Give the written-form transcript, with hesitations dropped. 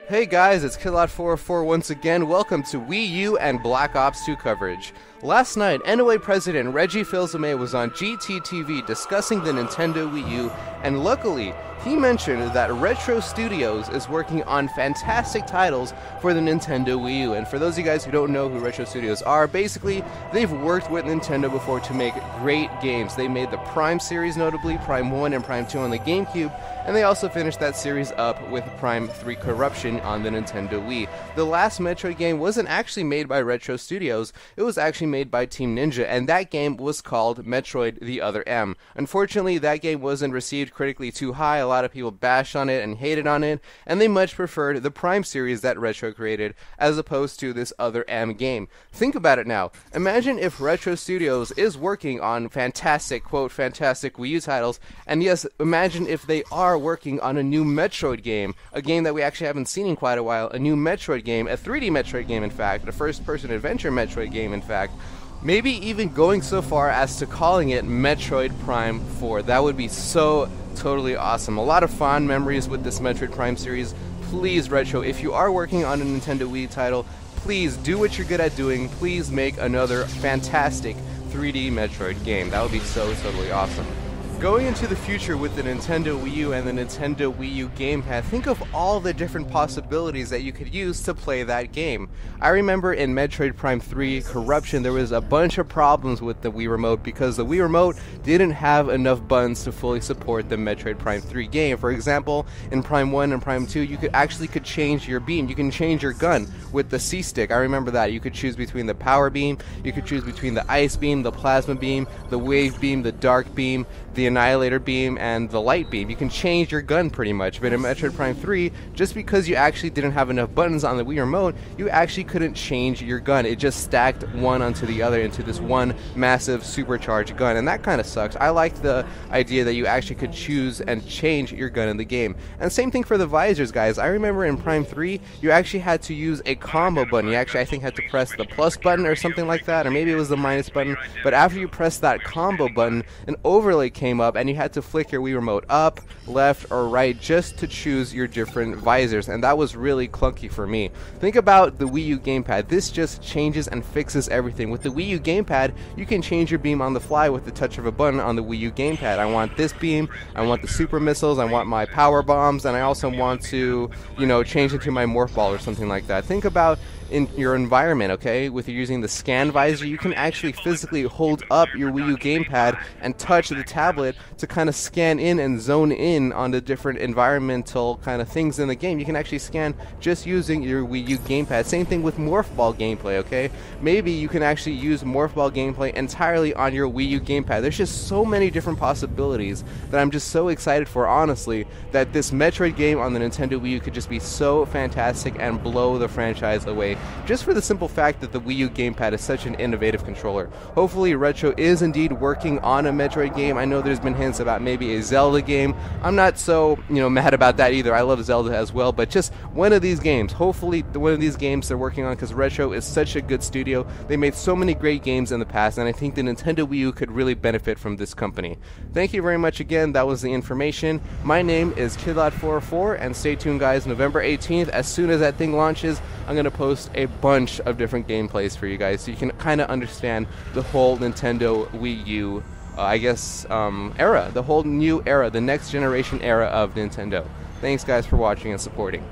Hey guys, it's Kidlot404 once again. Welcome to Wii U and Black Ops 2 coverage. Last night, NOA President Reggie Fils-Aimé was on GTTV discussing the Nintendo Wii U, and luckily, he mentioned that Retro Studios is working on fantastic titles for the Nintendo Wii U. And for those of you guys who don't know who Retro Studios are, basically, they've worked with Nintendo before to make great games. They made the Prime series, notably, Prime 1 and Prime 2 on the GameCube, and they also finished that series up with Prime 3 Corruption on the Nintendo Wii. The last Metroid game wasn't actually made by Retro Studios, it was actually made by Team Ninja, and that game was called Metroid The Other M. Unfortunately, that game wasn't received critically too high. A lot of people bashed on it and hated on it, and they much preferred the Prime series that Retro created as opposed to this Other M game. Think about it now. Imagine if Retro Studios is working on fantastic, quote, fantastic Wii U titles, and yes, imagine if they are working on a new Metroid game, a game that we actually haven't seen in quite a while, a new Metroid game, a 3D Metroid game in fact, a first-person adventure Metroid game in fact, maybe even going so far as to calling it Metroid Prime 4. That would be so totally awesome. A lot of fond memories with this Metroid Prime series. Please, Retro, if you are working on a Nintendo Wii title, please do what you're good at doing. Please make another fantastic 3D Metroid game. That would be so totally awesome. Going into the future with the Nintendo Wii U and the Nintendo Wii U gamepad, think of all the different possibilities that you could use to play that game. I remember in Metroid Prime 3 Corruption there was a bunch of problems with the Wii Remote because the Wii Remote didn't have enough buttons to fully support the Metroid Prime 3 game. For example, in Prime 1 and Prime 2 you could change your beam, you can change your gun with the C-stick. I remember that. You could choose between the power beam, you could choose between the ice beam, the plasma beam, the wave beam, the dark beam, the annihilator beam, and the light beam. You can change your gun pretty much, but in Metroid Prime 3, just because you actually didn't have enough buttons on the Wii Remote, you actually couldn't change your gun. It just stacked one onto the other into this one massive supercharged gun, and that kind of sucks. I liked the idea that you actually could choose and change your gun in the game. And same thing for the visors, guys. I remember in Prime 3, you actually had to use a combo button. You actually, I think, had to press the plus button or something like that, or maybe it was the minus button, but after you pressed that combo button, an overlay came up, and you had to flick your Wii Remote up, left, or right just to choose your different visors, and that was really clunky for me. Think about the Wii U gamepad. This just changes and fixes everything. With the Wii U gamepad, you can change your beam on the fly with the touch of a button on the Wii U gamepad. I want this beam, I want the super missiles, I want my power bombs, and I also want to, change it to my morph ball or something like that. Think about in your environment, okay? With using the scan visor, you can actually physically hold up your Wii U gamepad and touch the tablet to kind of scan in and zone in on the different environmental kind of things in the game. You can actually scan just using your Wii U gamepad. Same thing with morph ball gameplay, okay? Maybe you can actually use morph ball gameplay entirely on your Wii U gamepad. There's just so many different possibilities that I'm just so excited for, honestly, that this Metroid game on the Nintendo Wii U could just be so fantastic and blow the franchise away, just for the simple fact that the Wii U gamepad is such an innovative controller. Hopefully Retro is indeed working on a Metroid game. I know there's been hints about maybe a Zelda game. I'm not so, mad about that either. I love Zelda as well, but just one of these games. Hopefully one of these games they're working on, because Retro is such a good studio. They made so many great games in the past, and I think the Nintendo Wii U could really benefit from this company. Thank you very much again. That was the information. My name is Kidlot404, and stay tuned, guys. November 18th, as soon as that thing launches, I'm going to post a bunch of different gameplays for you guys so you can kind of understand the whole Nintendo Wii U, era, the whole new era, the next generation era of Nintendo. Thanks, guys, for watching and supporting.